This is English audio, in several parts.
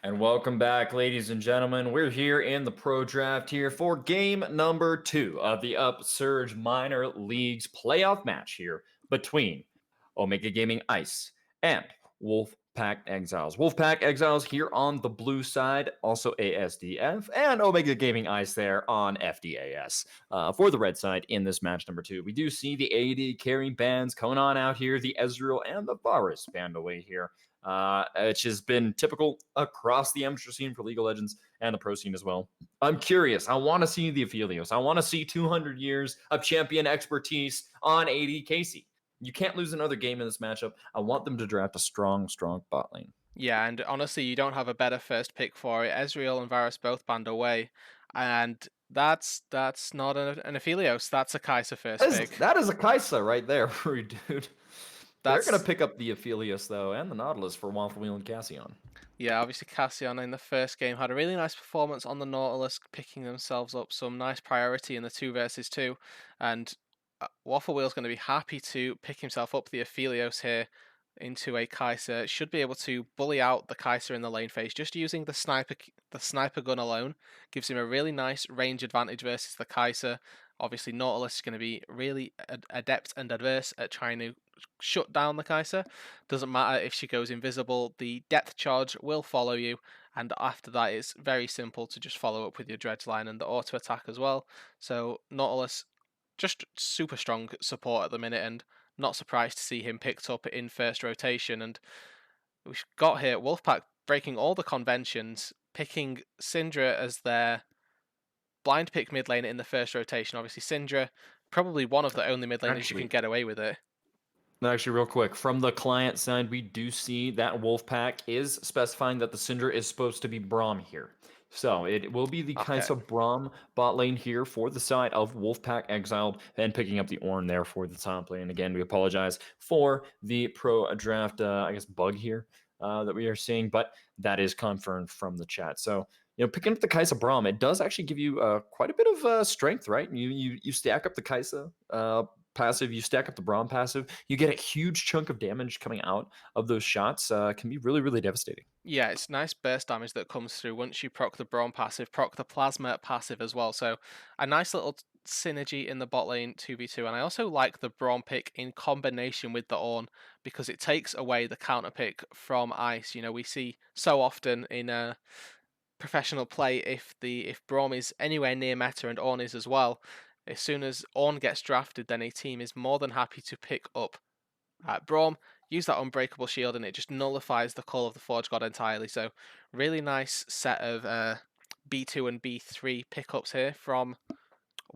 And welcome back, ladies and gentlemen. We're here in the Pro Draft here for game number 2 of the Upsurge Minor Leagues playoff match here between Omega Gaming Ice and Wulfpack Exiles. Wulfpack Exiles here on the blue side, also ASDF, and Omega Gaming Ice there on FDAS for the red side in this match number 2. We do see the AD carrying bands coming on out here, the Ezreal and the Varus band away here. Which has been typical across the amateur scene for League of Legends and the pro scene as well. I'm curious. I want to see the Aphelios. I want to see 200 years of champion expertise on AD Casey. You can't lose another game in this matchup. I want them to draft a strong bot lane. Yeah, and honestly, you don't have a better first pick for it. Ezreal and Varus both banned away, and that's not an Aphelios. That's a Kai'Sa first pick. That is a Kai'Sa right there, dude. They're going to That's pick up the Aphelios, though, and the Nautilus for Wulfpack and Cassian. yeah. Obviously, Cassian in the first game had a really nice performance on the Nautilus, picking themselves up some nice priority in the 2 versus 2, and Waffle Wheel's going to be happy to pick himself up the Aphelios here into a Kai'Sa. Should be able to bully out the Kai'Sa in the lane phase. Just using the sniper gun alone gives him a really nice range advantage versus the Kai'Sa. Obviously, Nautilus is going to be really adept and adverse at trying to shut down the Kai'Sa. Doesn't matter if she goes invisible, the depth charge will follow you, and after that it's very simple to just follow up with your dredge line and the auto attack as well. So Nautilus, just super strong support at the minute, and not surprised to see him picked up in first rotation. And we've got here Wulfpack breaking all the conventions, picking Syndra as their blind pick mid lane in the first rotation. Obviously, Syndra, probably one of the only mid laners you can get away with it. Actually, real quick, from the client side, we do see that Wulfpack is specifying that the Syndra is supposed to be Braum here. So it will be the Okay. Kai'Sa Braum bot lane here for the side of Wulfpack Exiled and picking up the Ornn there for the top lane. Again, we apologize for the pro draft, bug here that we are seeing, but that is confirmed from the chat. So, picking up the Kai'Sa Braum, it does actually give you quite a bit of strength, right? You stack up the Kai'Sa passive, you stack up the Braum passive, you get a huge chunk of damage coming out of those shots. Can be really devastating. Yeah, it's nice burst damage that comes through once you proc the Braum passive, proc the Plasma passive as well. So a nice little synergy in the bot lane 2v2. And I also like the Braum pick in combination with the Ornn because it takes away the counter pick from Ice. We see so often in professional play, if Braum is anywhere near meta and Ornn is as well, as soon as Ornn gets drafted, then a team is more than happy to pick up Braum, use that unbreakable shield, and it just nullifies the call of the Forge God entirely. So really nice set of B2 and B3 pickups here from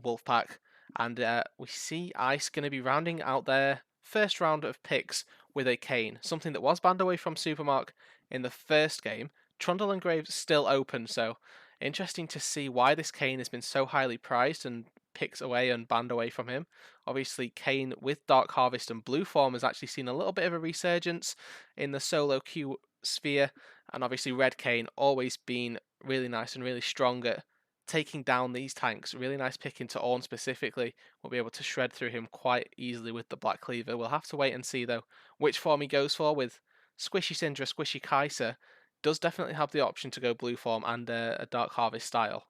Wulfpack. And we see Ice going to be rounding out their first round of picks with a Kayn, something that was banned away from Supermark in the first game. Trundle and Graves still open, so interesting to see why this Kayn has been so highly prized and picked away and banned away from him. Obviously, Kayn with Dark Harvest and Blue Form has actually seen a little bit of a resurgence in the solo queue sphere, and obviously Red Kayn always been really nice and really strong at taking down these tanks. Really nice pick into Ornn specifically. We'll be able to shred through him quite easily with the Black Cleaver. We'll have to wait and see though which form he goes for. With Squishy Syndra, Squishy Kai'Sa, does definitely have the option to go Blue Form and a Dark Harvest style.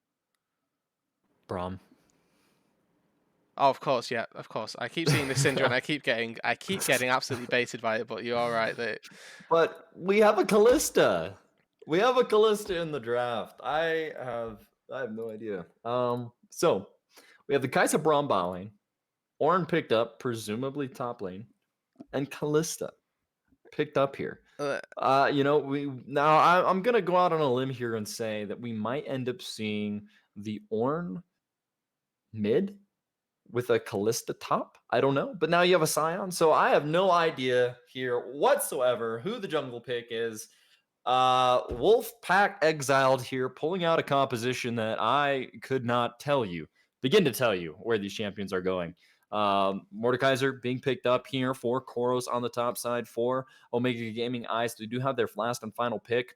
Braum. Oh, of course, yeah, of course. I keep seeing this Syndra and I keep getting absolutely baited by it. But you're all right. But we have a Callista. We have a Callista in the draft. I have no idea. So we have the Kai'Sa Braum bot lane, Ornn picked up, presumably top lane, and Callista picked up here. I'm gonna go out on a limb here and say that we might end up seeing the Ornn mid with a Callista top. I don't know, but now you have a Scion, so I have no idea here whatsoever who the jungle pick is. Wulfpack Exiled here, pulling out a composition that I could not begin to tell you where these champions are going. Mordekaiser being picked up here for Koros on the top side for Omega Gaming Ice. They do have their last and final pick,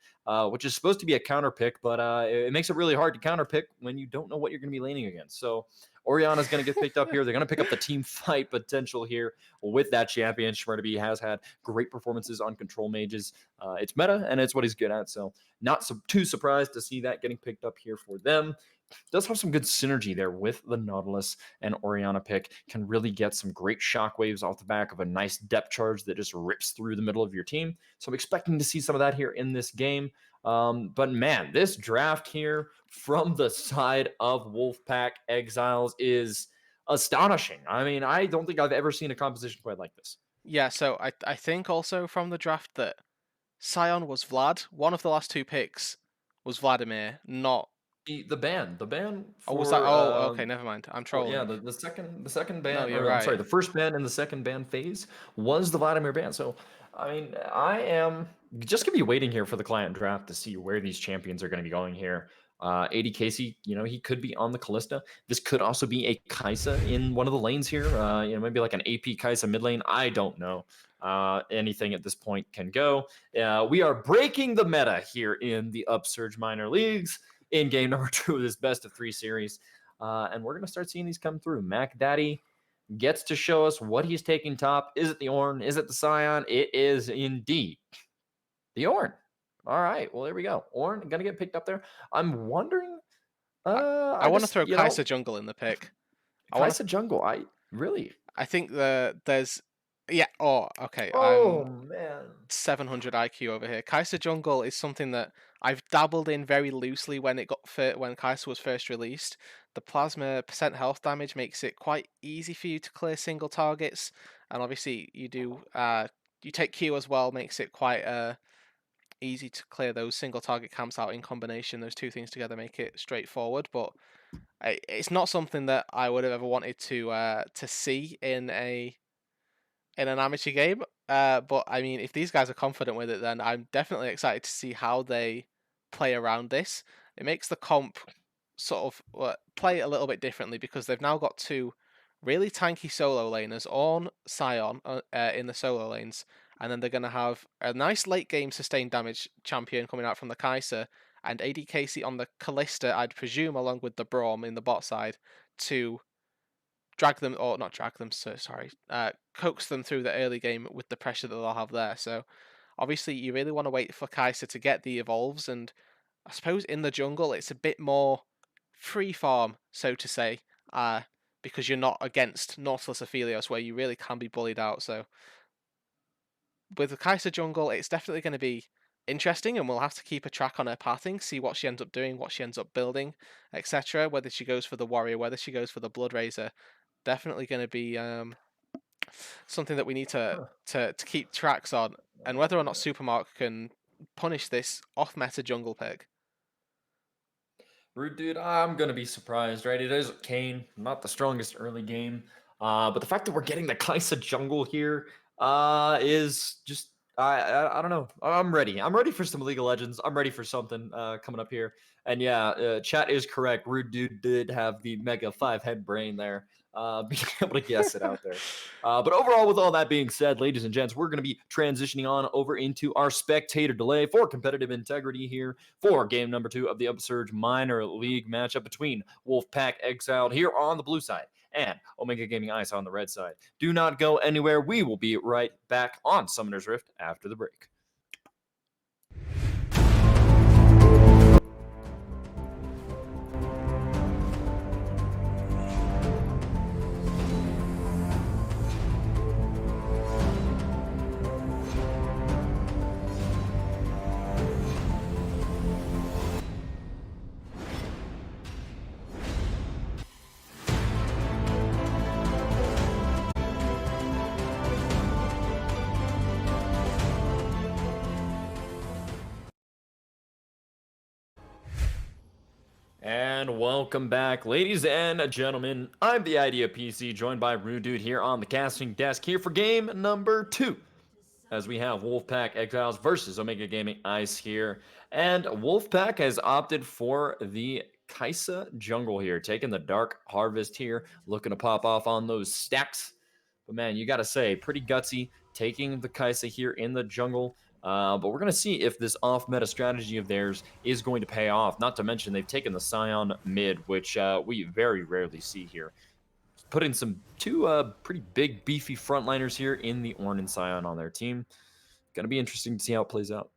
which is supposed to be a counter pick, but it makes it really hard to counter pick when you don't know what you're going to be laning against. So Oriana's going to get picked up here. They're going to pick up the team fight potential here with that champion. Schmerteby has had great performances on control mages. It's meta, and it's what he's good at. So not too surprised to see that getting picked up here for them. Does have some good synergy there with the Nautilus and Oriana pick. Can really get some great shockwaves off the back of a nice depth charge that just rips through the middle of your team. So I'm expecting to see some of that here in this game. But man, this draft here from the side of Wulfpack Exiles is astonishing. I mean, I don't think I've ever seen a composition quite like this. Yeah, so I think also from the draft that Scion was Vlad. One of the last two picks was Vladimir, not. The ban Oh, was that? for Oh, okay, never mind. I'm well, yeah, trolling. the second No, ban, you're or I'm sorry, right. the first ban and the second ban phase was the Vladimir ban. So, I mean, I am just gonna be waiting here for the client draft to see where these champions are going to be going here. AD Casey, he could be on the Callista. This could also be a Kaisa in one of the lanes here. Maybe like an AP Kaisa mid lane. I don't know. Anything at this point can go. We are breaking the meta here in the Upsurge minor leagues in game number 2 of this best of 3 series. And we're going to start seeing these come through. Mac Daddy gets to show us what he's taking top. Is it the Ornn? Is it the Scion? It is indeed the Ornn. All right. Well, there we go. Ornn going to get picked up there. I'm wondering. I want to throw Kai'Sa jungle in the pick. Kai'Sa jungle. Really. I think there's. Yeah. Oh, okay. Oh, I'm man. 700 IQ over here. Kai'Sa jungle is something that I've dabbled in very loosely when when Kai'Sa was first released. The plasma percent health damage makes it quite easy for you to clear single targets, and obviously you do you take Q as well, makes it quite easy to clear those single target camps out in combination. Those two things together make it straightforward, but it's not something that I would have ever wanted to see in an amateur game. But I mean, if these guys are confident with it, then I'm definitely excited to see how they play around this. It makes the comp sort of play a little bit differently because they've now got two really tanky solo laners, Ornn, Scion, in the solo lanes, and then they're going to have a nice late game sustained damage champion coming out from the Kai'Sa, and AD Casey on the Callista, I'd presume, along with the Braum in the bot side, to drag them, or not drag them, so sorry, coax them through the early game with the pressure that they'll have there. So obviously you really want to wait for Kai'Sa to get the evolves, and I suppose in the jungle it's a bit more free farm, so to say, because you're not against Nautilus Aphelios where you really can be bullied out. So with the Kai'Sa jungle, it's definitely going to be interesting, and we'll have to keep a track on her pathing, see what she ends up doing, what she ends up building, etc. Whether she goes for the warrior, whether she goes for the blood raiser, definitely going to be something that we need to keep tracks on, and whether or not Supermark can punish this off meta jungle pick. Rude dude, I'm gonna be surprised, right? It is Kane, not the strongest early game, but the fact that we're getting the Kai'Sa jungle here is just I don't know. I'm ready. I'm ready for some League of Legends. I'm ready for something coming up here. And yeah, chat is correct. Rude dude did have the Mega 5 head brain there, being able to guess it out there. But overall, with all that being said, ladies and gents, we're going to be transitioning on over into our spectator delay for competitive integrity here for game number 2 of the Upsurge Minor League matchup between Wulfpack Exiled here on the blue side and Omega Gaming Ice on the red side. Do not go anywhere. We will be right back on Summoner's Rift after the break. And welcome back, ladies and gentlemen. I'm the Idea PC, joined by Rude Dude here on the casting desk here for game number 2. As we have Wulfpack Exiles versus Omega Gaming Ice here. And Wulfpack has opted for the Kai'Sa jungle here, taking the Dark Harvest here, looking to pop off on those stacks. But man, you gotta say, pretty gutsy, taking the Kai'Sa here in the jungle. But we're going to see if this off-meta strategy of theirs is going to pay off. Not to mention they've taken the Scion mid, which we very rarely see here. Putting two pretty big, beefy frontliners here in the Ornn and Scion on their team. Going to be interesting to see how it plays out.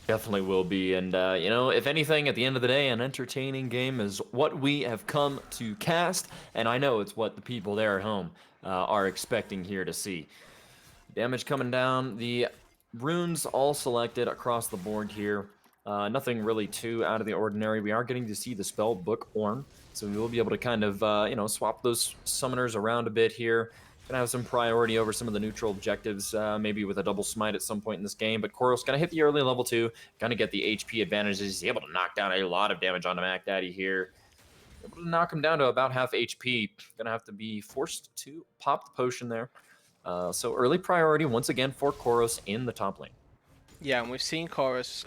Definitely will be, and you know, if anything, at the end of the day, an entertaining game is what we have come to cast, and I know it's what the people there at home are expecting here to see. Damage coming down, the runes all selected across the board here. Nothing really too out of the ordinary. We are getting to see the spell book Ornn, so we will be able to kind of, you know, swap those summoners around a bit here. Gonna have some priority over some of the neutral objectives, maybe with a double smite at some point in this game. But Koros gonna hit the early level 2, gonna get the HP advantages. He's able to knock down a lot of damage onto Mac Daddy here. Able to knock him down to about half HP. Gonna have to be forced to pop the potion there. So early priority once again for Koros in the top lane. Yeah, and we've seen Chorus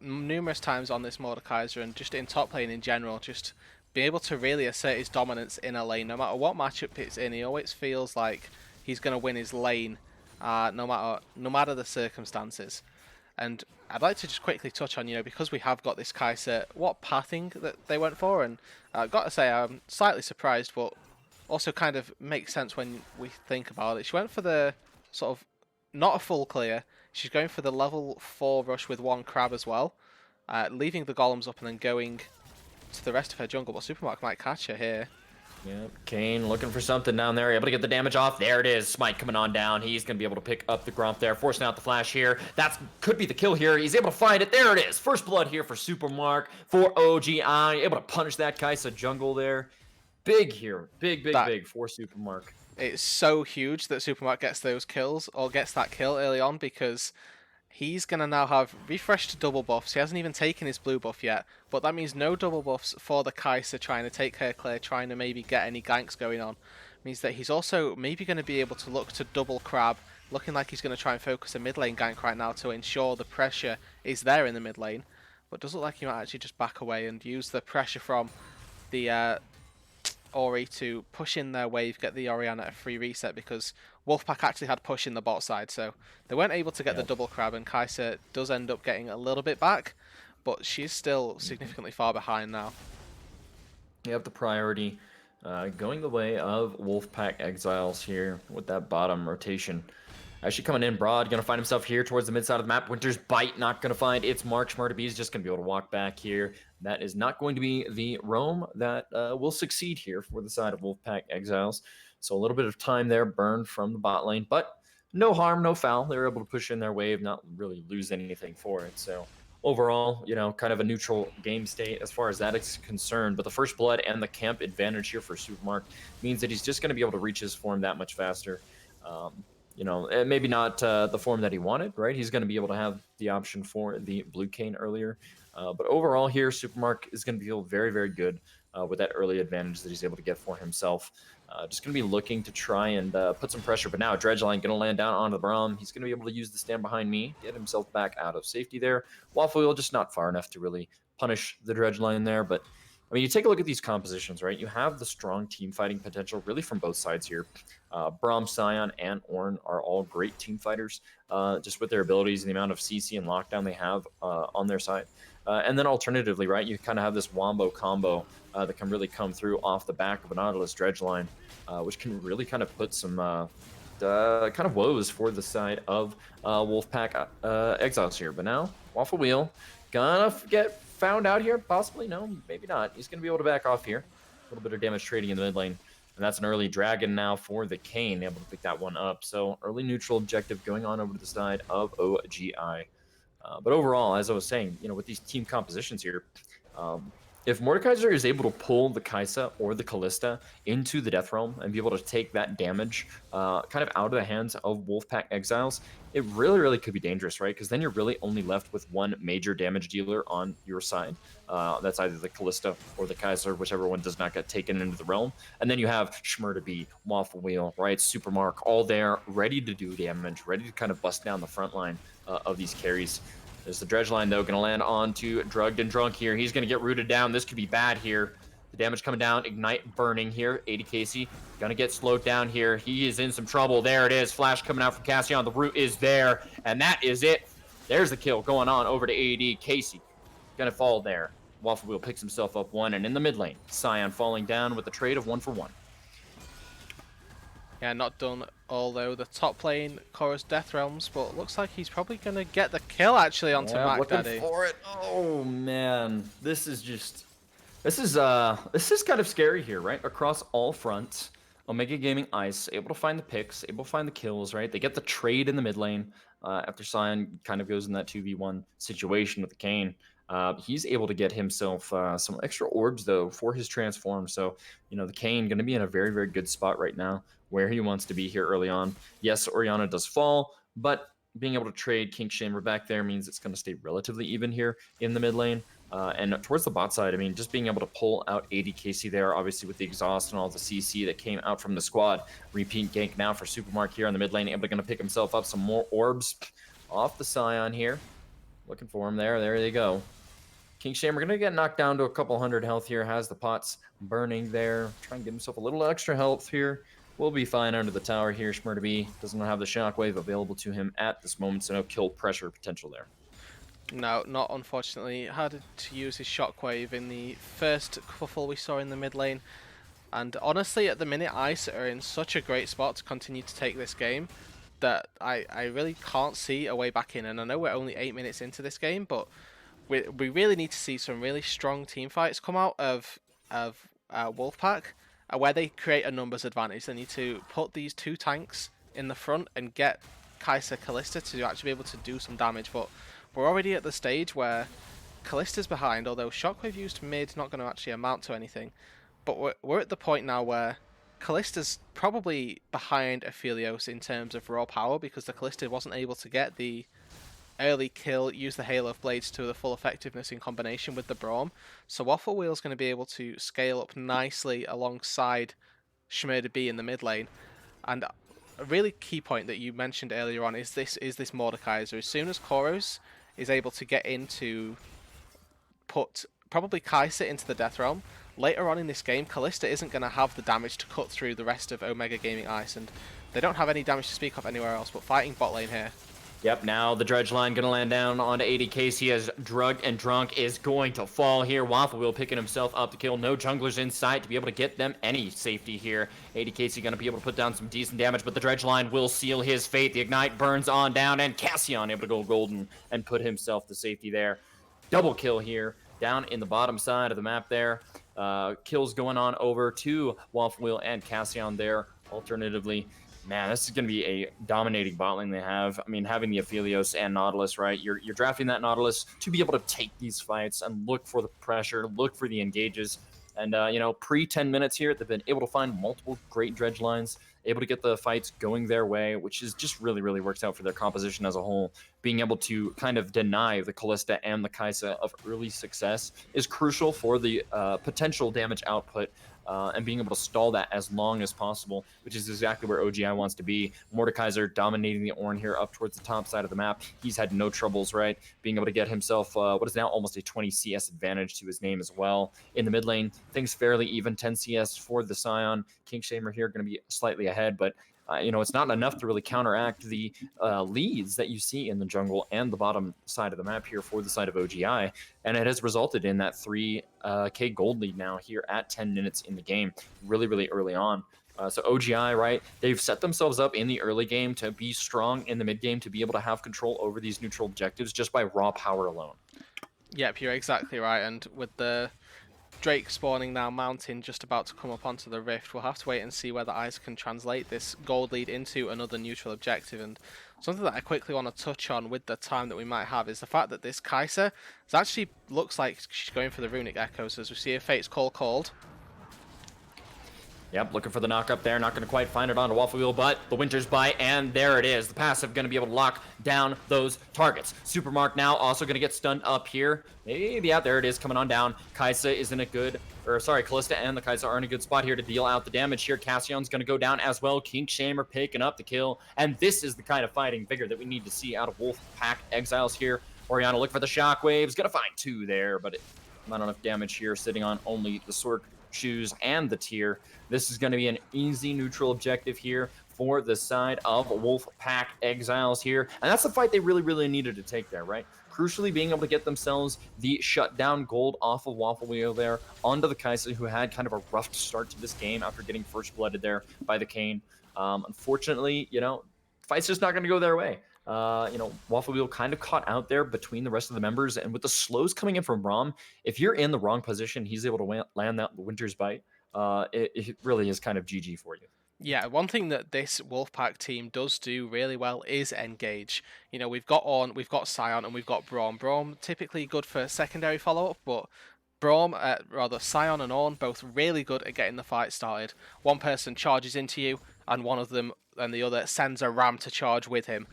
numerous times on this Mordekaiser and just in top lane in general, just be able to really assert his dominance in a lane. No matter what matchup it's in, he always feels like he's going to win his lane, no matter the circumstances. And I'd like to just quickly touch on, you know, because we have got this Kai'Sa, what pathing that they went for, and I've got to say I'm slightly surprised, but also kind of makes sense when we think about it. She went for the sort of not a full clear. She's going for the level 4 rush with 1 crab as well, leaving the golems up and then going to the rest of her jungle, but Supermark might catch her here. Yep, Kane looking for something down there, able to get the damage off. There it is, Smite coming on down. He's going to be able to pick up the Grump there, forcing out the flash here. That could be the kill here. He's able to find it. There it is. First blood here for Supermark, for OGI. Able to punish that Kai'Sa jungle there. Big here. Big for Supermark. It's so huge that Supermark gets those kills, or gets that kill early on, because he's going to now have refreshed double buffs. He hasn't even taken his blue buff yet, but that means no double buffs for the Kai'Sa trying to take her clear, trying to maybe get any ganks going on. Means that he's also maybe going to be able to look to double crab, looking like he's going to try and focus a mid lane gank right now to ensure the pressure is there in the mid lane. But it does look like he might actually just back away and use the pressure from the Ori to push in their wave, get the Orianna a free reset, because Wulfpack actually had push in the bot side, so they weren't able to get the double crab, and Kai'Sa does end up getting a little bit back, but she's still significantly far behind now. Yep, the priority going the way of Wulfpack Exiles here with that bottom rotation. Actually coming in broad, going to find himself here towards the mid side of the map. Winter's Bite not going to find its mark. Schmartaby is just going to be able to walk back here. That is not going to be the roam that will succeed here for the side of Wulfpack Exiles. So a little bit of time there burned from the bot lane, but no harm, no foul. They were able to push in their wave, not really lose anything for it. So overall, you know, kind of a neutral game state as far as that is concerned. But the first blood and the camp advantage here for Supermark means that he's just going to be able to reach his form that much faster. You know, maybe not the form that he wanted, right? He's going to be able to have the option for the blue cane earlier. But overall here, Supermark is going to feel very good with that early advantage that he's able to get for himself. Just going to be looking to try and put some pressure. But now Dredgeline going to land down onto the Braum. He's going to be able to use the stand behind me, get himself back out of safety there. Waffle Wheel just not far enough to really punish the Dredgeline there. But I mean, you take a look at these compositions, right? You have the strong team fighting potential really from both sides here. Braum, Scion, and Ornn are all great team fighters, just with their abilities and the amount of CC and lockdown they have on their side. And then alternatively, right, you kind of have this Wombo combo that can really come through off the back of an Nautilus Dredgeline, which can really kind of put some kind of woes for the side of Wulfpack Exiles here. But now, Waffle Wheel gonna get found out here, possibly. No, maybe not. He's gonna be able to back off here. A little bit of damage trading in the mid lane. And that's an early dragon now for the Kane, able to pick that one up. So early neutral objective going on over to the side of OGI. But overall, as I was saying, with these team compositions here, if Mordekaiser is able to pull the Kaisa or the Callista into the Death Realm and be able to take that damage kind of out of the hands of Wulfpack Exiles, it really, really could be dangerous, right? Because then you're really only left with one major damage dealer on your side. That's either the Callista or the Kaiser, whichever one does not get taken into the realm. And then you have Schmurda, Waffle Wheel, right? Supermark, all there, ready to do damage, ready to kind of bust down the front line of these carries. There's the dredge line, though, going to land onto Drugged and Drunk here. He's going to get rooted down. This could be bad here. The damage coming down. Ignite burning here. 80 Casey going to get slowed down here. He is in some trouble. There it is. Flash coming out from Cassian. The root is there. And that is it. There's the kill going on over to AD. Casey going to fall there. Waffle Wheel picks himself up one. And in the mid lane, Scion falling down with the trade of 1 for 1. Yeah, not done, although the top lane Korra's Death Realms, but looks like he's probably going to get the kill actually onto Mac Daddy. For it. Oh, man. This is kind of scary here, right? Across all fronts, Omega Gaming Ice able to find the picks, able to find the kills, right? They get the trade in the mid lane after Scion kind of goes in that 2v1 situation with the Kane. He's able to get himself some extra orbs, though, for his transform. So, the Kane going to be in a very, very good spot right now where he wants to be here early on. Yes, Orianna does fall, but being able to trade Kinkshammer back there means it's going to stay relatively even here in the mid lane. And towards the bot side, I mean, just being able to pull out 80 KC there, obviously with the exhaust and all the CC that came out from the squad. Repeat gank now for Supermark here on the mid lane, able to pick himself up some more orbs off the Scion here. Looking for him there. There they go. Kinkshammer going to get knocked down to a couple hundred health here. Has the pots burning there. Try and give himself a little extra health here. Will be fine under the tower here. Schmurda doesn't have the shockwave available to him at this moment, so no kill pressure potential there. No, not unfortunately. Had to use his shockwave in the first couple we saw in the mid lane. And honestly, at the minute, Ice are in such a great spot to continue to take this game that I really can't see a way back in. And I know we're only 8 minutes into this game, but we really need to see some really strong team fights come out of Wulfpack, where they create a numbers advantage. They need to put these two tanks in the front and get Kai'Sa Kalista to actually be able to do some damage. But we're already at the stage where Kallista's behind, although Shockwave used mid not going to actually amount to anything. But we're at the point now where Kallista's probably behind Aphelios in terms of raw power, because the Kalista wasn't able to get the early kill, use the Hail of Blades to the full effectiveness in combination with the Braum. So Waffle Wheel's going to be able to scale up nicely alongside Schmurda in the mid lane. And a really key point that you mentioned earlier on is this Mordekaiser. As soon as Koros is able to get in to put probably Kai'Sa into the Death Realm, later on in this game, Kalista isn't going to have the damage to cut through the rest of Omega Gaming Ice, and they don't have any damage to speak of anywhere else, but fighting bot lane here. Yep, now the dredge line going to land down onto 80 Casey as Drugged and Drunk is going to fall here. Waffle Wheel picking himself up to kill. No junglers in sight to be able to get them any safety here. 80 Casey going to be able to put down some decent damage, but the dredge line will seal his fate. The Ignite burns on down, and Cassian able to go golden and put himself to safety there. Double kill here down in the bottom side of the map there. Kills going on over to Waffle Wheel and Cassian there. Alternatively, man, this is going to be a dominating bot lane they have. I mean, having the Aphelios and Nautilus, right? You're drafting that Nautilus to be able to take these fights and look for the pressure, look for the engages. And, pre 10 minutes here, they've been able to find multiple great dredge lines, able to get the fights going their way, which is just really, really works out for their composition as a whole. Being able to kind of deny the Kalista and the Kai'Sa of early success is crucial for the potential damage output. And being able to stall that as long as possible, which is exactly where OGI wants to be. Mordekaiser dominating the Ornn here up towards the top side of the map. He's had no troubles, right? Being able to get himself what is now almost a 20 CS advantage to his name as well. In the mid lane, things fairly even, 10 CS for the Scion. Kinkshammer here going to be slightly ahead, but it's not enough to really counteract the leads that you see in the jungle and the bottom side of the map here for the side of OGI. And it has resulted in that 3K gold lead now here at 10 minutes in the game, really, really early on. So OGI, right, they've set themselves up in the early game to be strong in the mid game, to be able to have control over these neutral objectives just by raw power alone. Yep, you're exactly right. And with the Drake spawning now, Mountain just about to come up onto the Rift. We'll have to wait and see whether Ice can translate this gold lead into another neutral objective. And something that I quickly want to touch on with the time that we might have is the fact that this Kai'Sa actually looks like she's going for the Runic Echoes, as we see a Fate's Call called. Yep, looking for the knock up there. Not going to quite find it on a Waffle Wheel, but the Winter's Bite, and there it is. The passive going to be able to lock down those targets. Supermark now also going to get stunned up here. Maybe out there it is coming on down. Kai'Sa is in a good, Kalista and the Kai'Sa are in a good spot here to deal out the damage here. Cassion's going to go down as well. Kinkshamer picking up the kill. And this is the kind of fighting vigor that we need to see out of Wulfpack Exiles here. Oriana look for the shockwaves. Going to find 2 there, but not enough damage here, sitting on only the sword shoes and the tier. This is going to be an easy neutral objective here for the side of Wulfpack Exiles here. And that's the fight they really, really needed to take there, right? Crucially, being able to get themselves the shutdown gold off of Waffle Wheel there onto the Kai'Sa, who had kind of a rough start to this game after getting first blooded there by the Kayn. Unfortunately, fight's just not going to go their way. Waffle Wheel kind of caught out there between the rest of the members, and with the slows coming in from Rom, if you're in the wrong position, he's able to land that Winter's Bite. It really is kind of GG for you. Yeah, one thing that this Wulfpack team does do really well is engage. We've got Ornn, we've got Sion, and we've got Braum. Braum typically good for secondary follow-up, but Sion and Ornn both really good at getting the fight started. One person charges into you, and one of them and the other sends a ram to charge with him.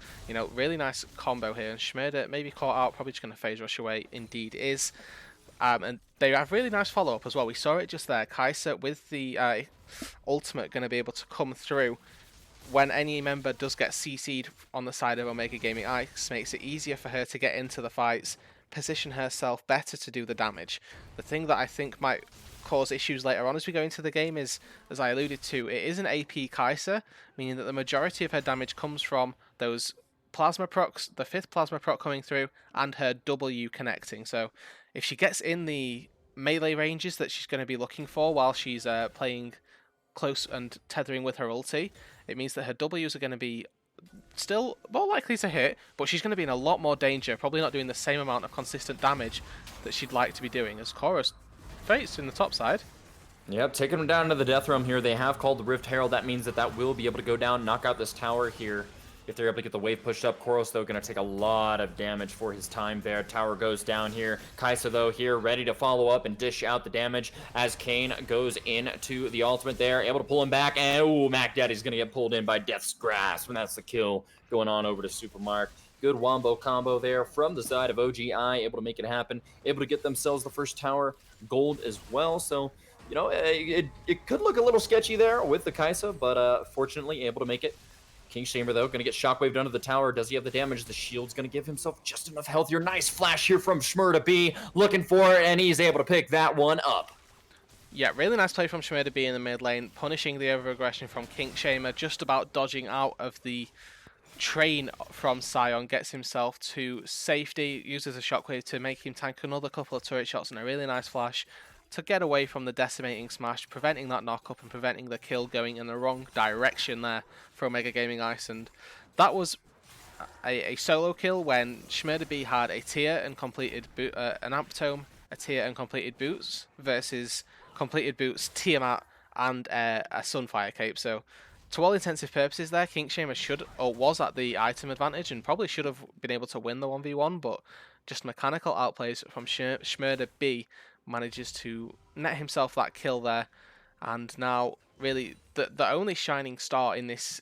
Really nice combo here. And Schmurda maybe caught out, probably just going to phase rush away. Indeed is. And they have really nice follow-up as well. We saw it just there. Kai'Sa with the ultimate going to be able to come through when any member does get CC'd on the side of Omega Gaming Ice. Makes it easier for her to get into the fights, position herself better to do the damage. The thing that I think might cause issues later on as we go into the game is, as I alluded to, it is an AP Kai'Sa, meaning that the majority of her damage comes from those plasma procs, the 5th plasma proc coming through, and her W connecting. So if she gets in the melee ranges that she's going to be looking for while she's playing close and tethering with her ulti, it means that her Ws are going to be still more likely to hit, but she's going to be in a lot more danger, probably not doing the same amount of consistent damage that she'd like to be doing, as Chorus Fates in the top side. Yep, taking them down to the Death Realm here. They have called the Rift Herald. That means that will be able to go down, knock out this tower here. If they're able to get the wave pushed up, Koros, though, going to take a lot of damage for his time there. Tower goes down here. Kai'Sa, though, here, ready to follow up and dish out the damage as Kayn goes into the ultimate there. Able to pull him back, and, ooh, Mac Daddy's going to get pulled in by Death's Grasp, and that's the kill going on over to Supermark. Good wombo combo there from the side of OGI, able to make it happen, able to get themselves the first tower gold as well. So, it could look a little sketchy there with the Kai'Sa, but fortunately able to make it. Kinkshamer, though, going to get shockwaved under the tower. Does he have the damage? The shield's going to give himself just enough health here. Nice flash here from Schmurda B, looking for it, and he's able to pick that one up. Yeah, really nice play from Schmurda B in the mid lane, punishing the over-aggression from Kinkshamer, just about dodging out of the train from Sion, gets himself to safety, uses a shockwave to make him tank another couple of turret shots and a really nice flash to get away from the decimating smash, preventing that knock-up and preventing the kill going in the wrong direction there for Omega Gaming Ice. And that was a solo kill when Schmurda B had a tier and completed an Amptome, a tier and completed boots, versus completed boots, Tiamat, and a Sunfire Cape. So to all intensive purposes there, Kinkshamer was at the item advantage and probably should have been able to win the 1v1, but just mechanical outplays from Schmurda B manages to net himself that kill there. And now really the only shining star in this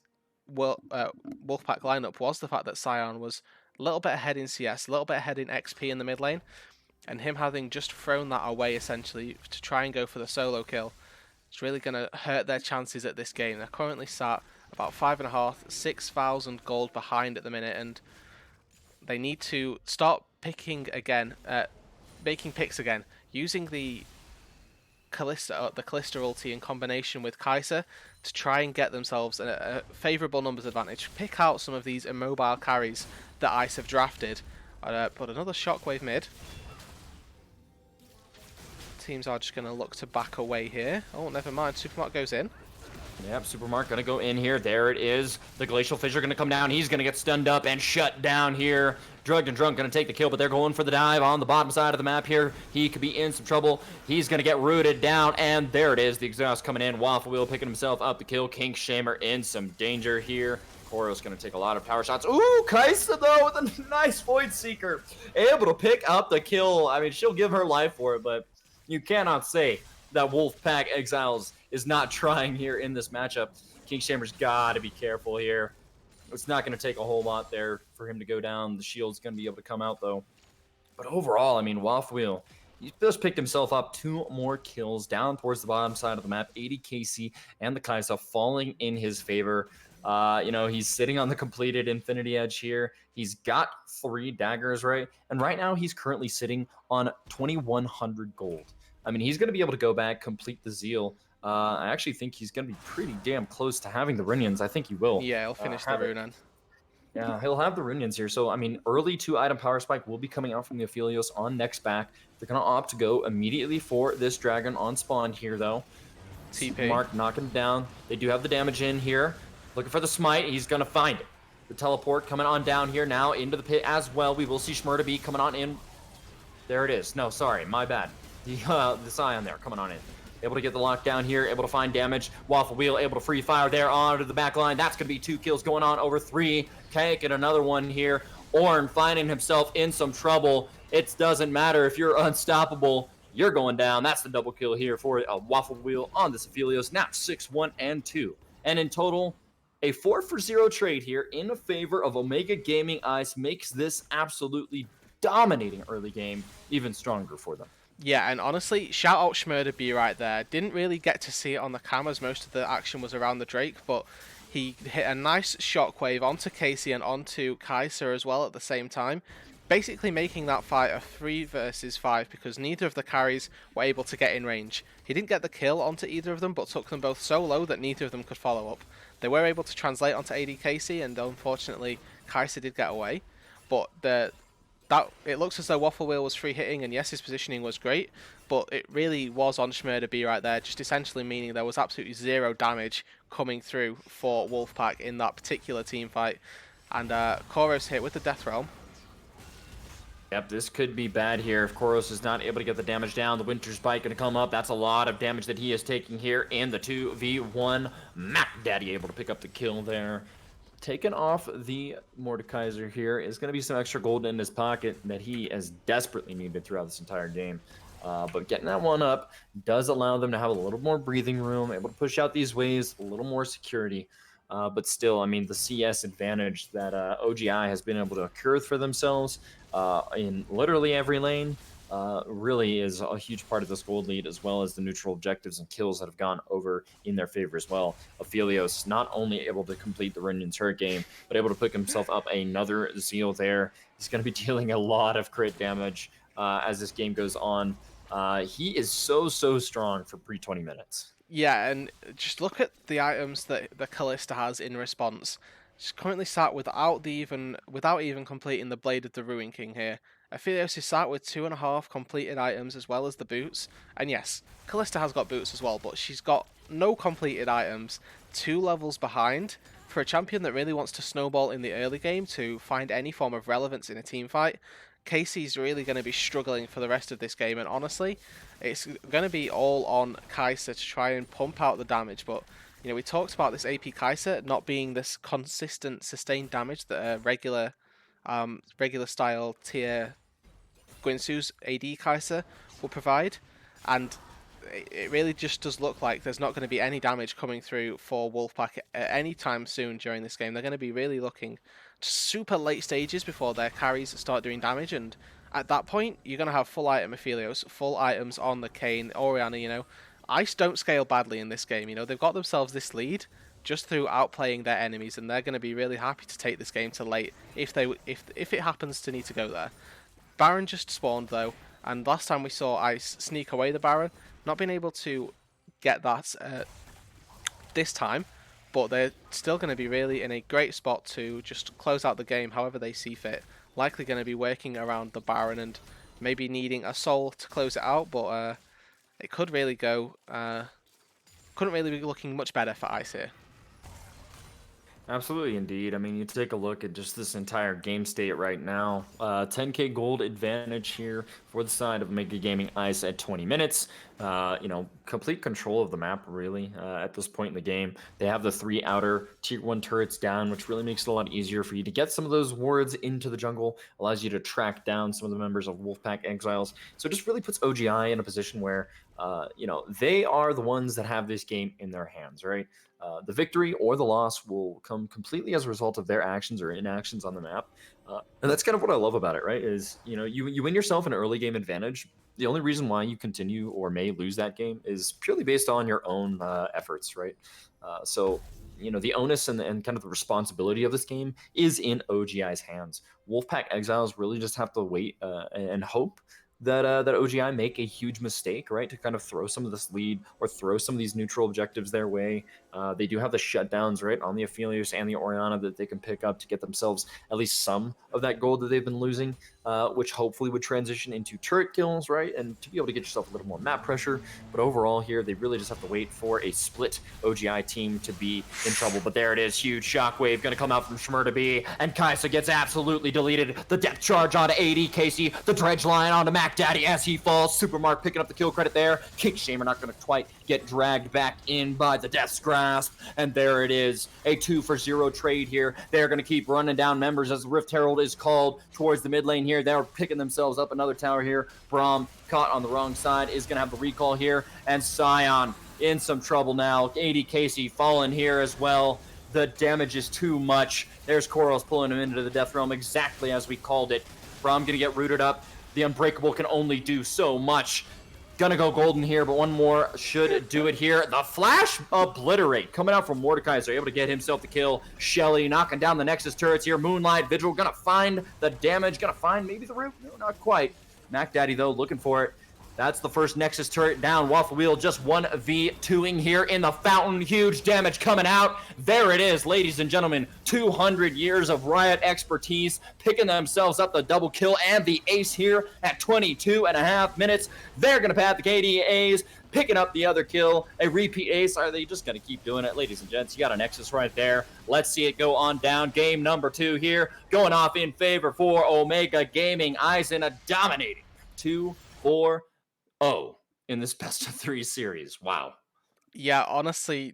Wulfpack lineup was the fact that Sion was a little bit ahead in CS, a little bit ahead in XP in the mid lane, and him having just thrown that away essentially to try and go for the solo kill, it's really going to hurt their chances at this game. They're currently sat about 5,500, 6,000 gold behind at the minute, and they need to start picking again, making picks again, using the Kalista ulti in combination with Kai'Sa to try and get themselves a favourable numbers advantage. Pick out some of these immobile carries that Ice have drafted. Put another shockwave mid. Teams are just going to look to back away here. Oh, never mind. Supermark goes in. Yep, Supermark gonna go in here. There it is. The Glacial Fissure gonna come down. He's gonna get stunned up and shut down here. Drugged and Drunk gonna take the kill, but they're going for the dive on the bottom side of the map here. He could be in some trouble. He's gonna get rooted down, and there it is. The exhaust coming in. Waffle Wheel picking himself up the kill. King Shamer in some danger here. Koro's gonna take a lot of power shots. Ooh, Kaisa though with a nice Void Seeker. Able to pick up the kill. I mean, she'll give her life for it, but you cannot say that Wulfpack Exiles is not trying here in this matchup. King Shamer's got to be careful here. It's not going to take a whole lot there for him to go down. The shield's going to be able to come out, though. But overall, I mean, Waffle Wheel, he just picked himself up 2 more kills down towards the bottom side of the map. 80 KC and the Kaisa falling in his favor. You know, he's sitting on the completed Infinity Edge here. He's got 3 daggers, right? And right now, he's currently sitting on 2,100 gold. I mean, he's going to be able to go back, complete the Zeal. I actually think he's going to be pretty damn close to having the Runions. I think he will. Yeah, he'll finish the Runan. Yeah, he'll have the Runions here. So, I mean, early 2-item Power Spike will be coming out from the Aphelios on next back. They're going to opt to go immediately for this Dragon on spawn here, though. TP. Mark knocking him down. They do have the damage in here. Looking for the Smite. He's going to find it. The Teleport coming on down here now into the pit as well. We will see Shmurda coming on in. There it is. No, sorry. My bad. The Scion there coming on in. Able to get the lockdown here, able to find damage. Waffle Wheel able to free fire there onto the back line. That's going to be 2 kills going on over 3. Can't get another one here. Ornn finding himself in some trouble. It doesn't matter if you're unstoppable. You're going down. That's the double kill here for a Waffle Wheel on this Aphelios. Now 6-1 and 2. And in total, a 4-for-0 trade here in favor of Omega Gaming Ice makes this absolutely dominating early game even stronger for them. Yeah, and honestly, shout out Shmurda B right there. Didn't really get to see it on the cameras. Most of the action was around the Drake, but he hit a nice shockwave onto Casey and onto Kaisa as well at the same time, basically making that fight a 3 versus 5 because neither of the carries were able to get in range. He didn't get the kill onto either of them, but took them both so low that neither of them could follow up. They were able to translate onto AD Casey, and unfortunately, Kaisa did get away. But it looks as though Waffle Wheel was free hitting, and yes, his positioning was great, but it really was on Shmurda B right there, just essentially meaning there was absolutely 0 damage coming through for Wulfpack in that particular team fight. And Koros hit with the Death Realm. Yep, this could be bad here if Koros is not able to get the damage down. The Winter's Bite going to come up. That's a lot of damage that he is taking here in the 2v1. Mac Daddy able to pick up the kill there. Taking off the Mordekaiser here is going to be some extra gold in his pocket that he has desperately needed throughout this entire game. But getting that one up does allow them to have a little more breathing room, able to push out these waves, a little more security. But still, I mean, the CS advantage that OGI has been able to accrue for themselves in literally every lane really is a huge part of this gold lead, as well as the neutral objectives and kills that have gone over in their favor as well. Aphelios not only able to complete the Runion turret game, but able to pick himself up another Zeal there. He's going to be dealing a lot of crit damage as this game goes on. He is so strong for pre-20 minutes. Yeah, and just look at the items that the Callista has in response. She's currently sat without even completing the Blade of the Ruin King here. Aphelios is sat with 2.5 completed items as well as the boots. And yes, Callista has got boots as well, but she's got no completed items, 2 levels behind. For a champion that really wants to snowball in the early game to find any form of relevance in a team fight, Casey's really going to be struggling for the rest of this game, and honestly, it's going to be all on Kaisa to try and pump out the damage. But you know, we talked about this AP Kaisa not being this consistent, sustained damage that a regular style tier Guinsoo's AD Kaisa will provide, and it really just does look like there's not going to be any damage coming through for Wulfpack at any time soon during this game. They're going to be really looking to super late stages before their carries start doing damage, and at that point, you're going to have full item Aphelios, full items on the Kayn, Orianna, you know. Ice don't scale badly in this game, you know. They've got themselves this lead just through outplaying their enemies, and they're going to be really happy to take this game to late if it happens to need to go there. Baron just spawned though, and last time we saw Ice sneak away the Baron, not being able to get that this time, but they're still going to be really in a great spot to just close out the game however they see fit. Likely going to be working around the Baron and maybe needing a soul to close it out, but it could really go couldn't really be looking much better for Ice here. Absolutely, indeed. I mean, you take a look at just this entire game state right now. 10K gold advantage here for the side of Mega Gaming Ice at 20 minutes. Complete control of the map, really, at this point in the game. They have the 3 outer tier 1 turrets down, which really makes it a lot easier for you to get some of those wards into the jungle, allows you to track down some of the members of Wulfpack Exiles. So it just really puts OGI in a position where, they are the ones that have this game in their hands, right? The victory or the loss will come completely as a result of their actions or inactions on the map. And that's kind of what I love about it, right? Is, you win yourself an early game advantage. The only reason why you continue or may lose that game is purely based on your own efforts, right? So, the onus and kind of the responsibility of this game is in OGI's hands. Wulfpack Exiles really just have to wait and hope that OGI make a huge mistake, right, to kind of throw some of this lead or throw some of these neutral objectives their way. They do have the shutdowns, right, on the Aphelios and the Orianna that they can pick up to get themselves at least some of that gold that they've been losing, which hopefully would transition into turret kills, right, and to be able to get yourself a little more map pressure. But overall here, they really just have to wait for a split OGI team to be in trouble. But there it is, huge shockwave going to come out from Shmurda B, and Kaisa gets absolutely deleted. The depth charge onto AD Casey, the dredge line onto Mac Daddy as he falls. Supermark picking up the kill credit there. King Shamer not going to quite get dragged back in by the Death's Grasp. And there it is, a 2-for-0 trade here. They're going to keep running down members as the Rift Herald is called towards the mid lane here. They're picking themselves up another tower here. Braum caught on the wrong side is going to have the recall here. And Scion in some trouble now. AD Casey falling here as well. The damage is too much. There's Koros pulling him into the Death Realm exactly as we called it. Braum going to get rooted up. The Unbreakable can only do so much. Gonna go golden here, but one more should do it here. The Flash Obliterate coming out from Mordecai, so able to get himself the kill. Shelly knocking down the Nexus turrets here. Moonlight Vigil gonna find the damage, gonna find maybe the root. No, not quite. Mac Daddy, though, looking for it. That's the first Nexus turret down. Waffle Wheel just 1v2ing here in the fountain. Huge damage coming out. There it is, ladies and gentlemen. 200 years of Riot expertise picking themselves up the double kill and the ace here at 22.5 minutes. They're going to pad the KDAs, picking up the other kill. A repeat ace. Are they just going to keep doing it? Ladies and gents, you got a Nexus right there. Let's see it go on down. Game number 2 here. Going off in favor for Omega Gaming. Eisen a dominating 2-4. In this best of 3 series. Wow. Yeah, honestly,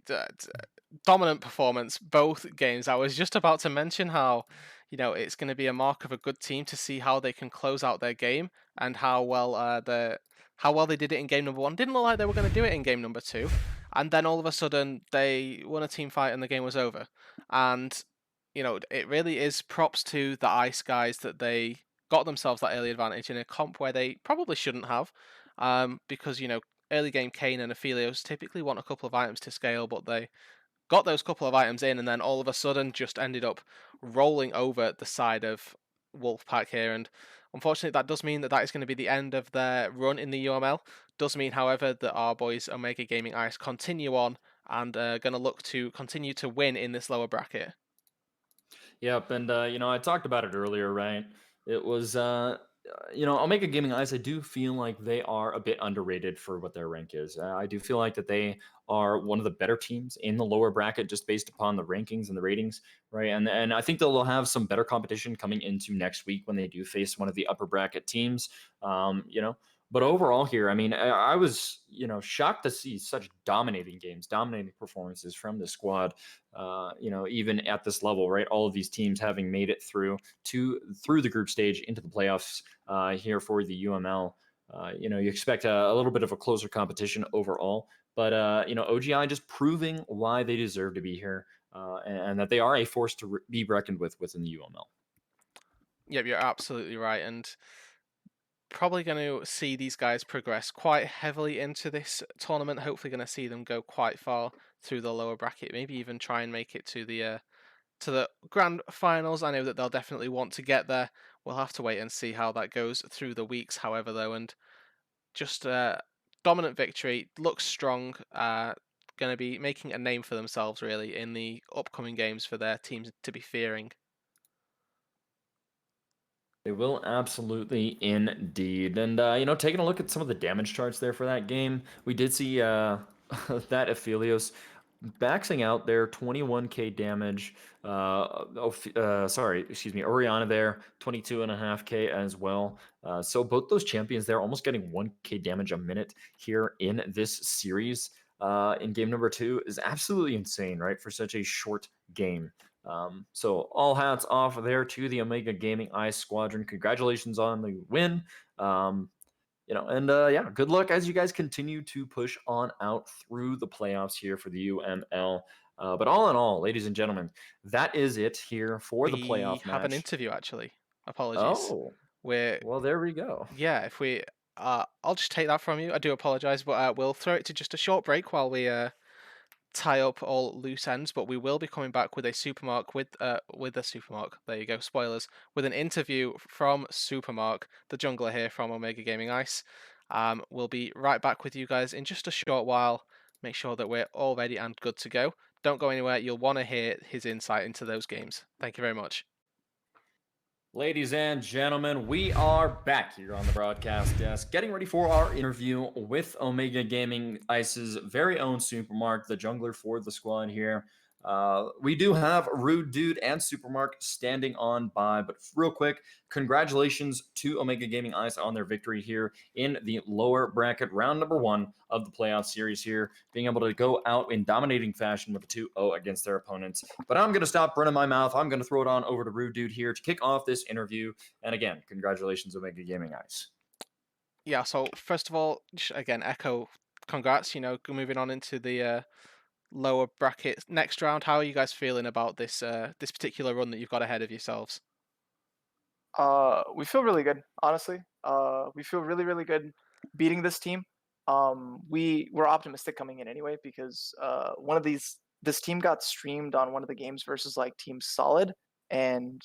dominant performance, both games. I was just about to mention how, it's going to be a mark of a good team to see how they can close out their game and how well they did it in game number 1. Didn't look like they were going to do it in game number 2, and then all of a sudden they won a team fight and the game was over. And it really is props to the Ice guys that they got themselves that early advantage in a comp where they probably shouldn't have, because early game Kane and Aphelios typically want a couple of items to scale, but they got those couple of items in and then all of a sudden just ended up rolling over the side of Wulfpack here. And unfortunately, that does mean that is going to be the end of their run in the UML. Does mean, however, that our boys Omega Gaming Ice continue on and are going to look to continue to win in this lower bracket. Yep, and I talked about it earlier, right? It was Omega Gaming Ice, I do feel like they are a bit underrated for what their rank is. I do feel like that they are one of the better teams in the lower bracket just based upon the rankings and the ratings, right? And I think they'll have some better competition coming into next week when they do face one of the upper bracket teams. But overall here, I mean, I was, shocked to see such dominating games, dominating performances from the squad. Even at this level, right? All of these teams having made it through the group stage into the playoffs here for the UML. You expect a little bit of a closer competition overall, but OGI just proving why they deserve to be here, and that they are a force to be reckoned with within the UML. Yep, you're absolutely right, and probably going to see these guys progress quite heavily into this tournament. Hopefully going to see them go quite far through the lower bracket, maybe even try and make it to the grand finals. I know that they'll definitely want to get there. We'll have to wait and see how that goes through the weeks, however, though, and just dominant victory, looks strong, going to be making a name for themselves really in the upcoming games for their teams to be fearing. They will absolutely indeed. And, taking a look at some of the damage charts there for that game, we did see that Aphelios maxing out there, 21k damage. Sorry, excuse me, Oriana there, 22.5k as well. So both those champions there almost getting 1k damage a minute here in this series. In game number 2 is absolutely insane, right? For such a short game. So all hats off there to the Omega Gaming Ice Squadron. Congratulations on the win. And yeah, good luck as you guys continue to push on out through the playoffs here for the UML. But all in all, ladies and gentlemen, that is it here for the We playoff have an match. interview actually. Apologies. Oh, We're well, there we go. yeah. If we, I'll just take that from you. I do apologize, but we'll throw it to just a short break while we tie up all loose ends, but we will be coming back with a Supermark with a Supermark. There you go, spoilers. With an interview from Supermark, the jungler here from Omega Gaming Ice. We'll be right back with you guys in just a short while. Make sure that we're all ready and good to go. Don't go anywhere. You'll want to hear his insight into those games. Thank you very much. Ladies and gentlemen, we are back here on the broadcast desk, getting ready for our interview with Omega Gaming Ice's very own Supermark, the jungler for the squad here. We do have Rude Dude and Supermark standing on by, but real quick, congratulations to Omega Gaming Ice on their victory here in the lower bracket, round number 1 of the playoff series here, being able to go out in dominating fashion with a 2-0 against their opponents. But I'm going to stop running my mouth. I'm going to throw it on over to Rude Dude here to kick off this interview. And again, congratulations, Omega Gaming Ice. Yeah, so first of all, again, echo congrats, moving on into the lower bracket next round. How are you guys feeling about this particular run that you've got ahead of yourselves? We feel really good, honestly. We feel really, really good beating this team. We were optimistic coming in anyway because this team got streamed on one of the games versus like Team Solid, and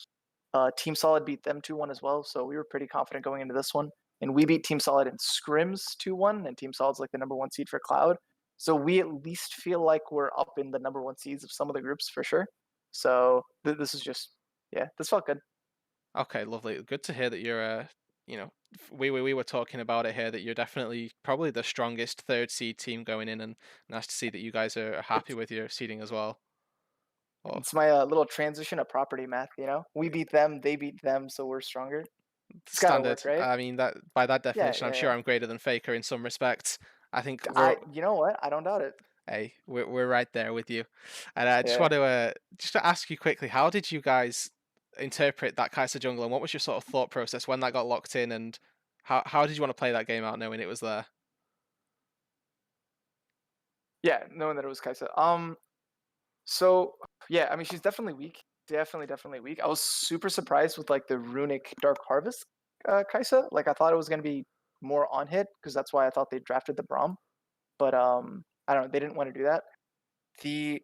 Team Solid beat them 2-1 as well. So we were pretty confident going into this one, and we beat Team Solid in scrims 2-1, and Team Solid's like the number 1 seed for Cloud. So we at least feel like we're up in the number 1 seeds of some of the groups for sure. So this is just this felt good. Okay, lovely. Good to hear that you're we were talking about it here that you're definitely probably the strongest third seed team going in, and nice to see that you guys are happy with your seeding as well. Oh, It's my little transition of property math, you know? We beat them, they beat them, so we're stronger. It's gotta standard. work, right? I mean that by that Yeah, definition, I'm yeah, sure yeah. I'm greater than Faker in some respects. I think You know what? I don't doubt it. hey, we're right there with you. And I just Yeah. want to just to ask you quickly, how did you guys interpret that Kaiser jungle, and what was your sort of thought process when that got locked in, and how did you want to play that game out knowing it was there? Yeah, knowing that it was Kaisa. So yeah, I mean she's definitely weak. Definitely weak. I was super surprised with like the runic Dark Harvest Kaisa. Like I thought it was gonna be more on hit, because that's why I thought they drafted the Braum. But I don't know, they didn't want to do that. The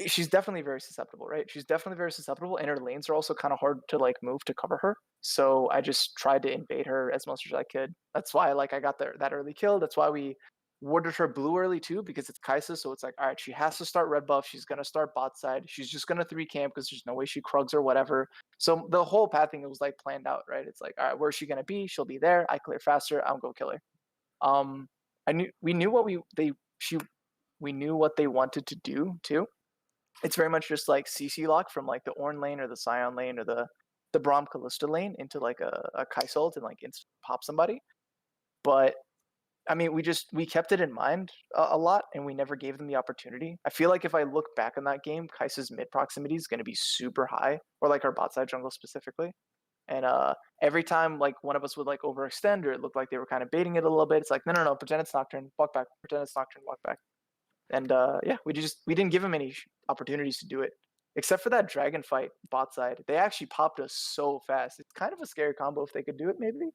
She's definitely very susceptible, right? She's definitely very susceptible, and her lanes are also kind of hard to like move to cover her. So I just tried to invade her as much as I could. That's why I got that early kill. That's why we warded her blue early too, because it's Kaisa. So it's like, all right, she has to start red buff. She's gonna start bot side. She's just gonna 3 camp because there's no way she krugs or whatever. So the whole pathing, it was like planned out, right? It's like, all right, where's she gonna be? She'll be there. I clear faster. I'll go kill her. Um, we knew what we knew what they wanted to do too. It's very much just like CC lock from like the Ornn lane or the Scion lane or the Braum Callista lane into like a Kai'Salt and like pop somebody. But I mean, we kept it in mind a lot, and we never gave them the opportunity. I feel like if I look back on that game, Kai'Sa's mid proximity is going to be super high, or like our bot side jungle specifically. And every time like one of us would like overextend, or it looked like they were kind of baiting it a little bit, it's like no, pretend it's Nocturne, walk back, pretend it's Nocturne, walk back. And yeah, we didn't give him any opportunities to do it, except for that dragon fight bot side. They actually popped us so fast. It's kind of a scary combo if they could do it, maybe.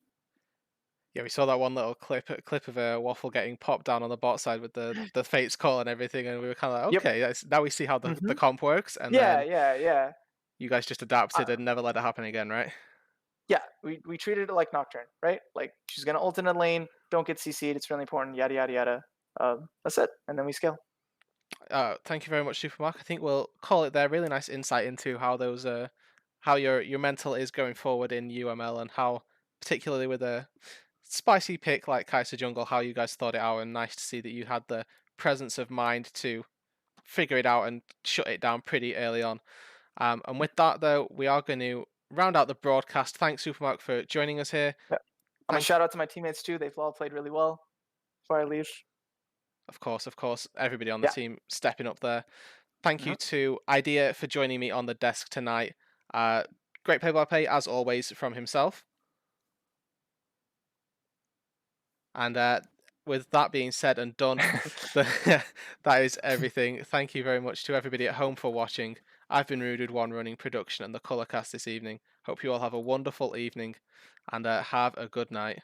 Yeah, we saw that one little clip of a waffle getting popped down on the bot side with the Fates call and everything, and we were kind of like, Yep. okay, now we see how the Hmm. comp works, and Yeah, then yeah. you guys just Uh, adapted and never let it happen again, right? yeah, we treated it like Nocturne, right? Like she's gonna ult in a lane, don't get CC'd. It's really important. Yada yada yada. That's it, and then we scale. Thank you very much, Supermark. I think we'll call it there. Really nice insight into how how your mental is going forward in UML, and how particularly with a spicy pick like Kaiser Jungle, how you guys thought it out, and nice to see that you had the presence of mind to figure it out and shut it down pretty early on. And with that, though, we are going to round out the broadcast. Thanks, Supermark, for joining us here. Yeah. I'm gonna Thank- shout out to my teammates too. They've all played really well. Before I leave. Of course, everybody on the Yeah. team stepping up there. Thank you Mhm. to Idea for joining me on the desk tonight. Great play-by-play, as always, from himself. And with that being said and done, that is everything. Thank you very much to everybody at home for watching. I've been Rooted One running production and the Colourcast this evening. Hope you all have a wonderful evening and have a good night.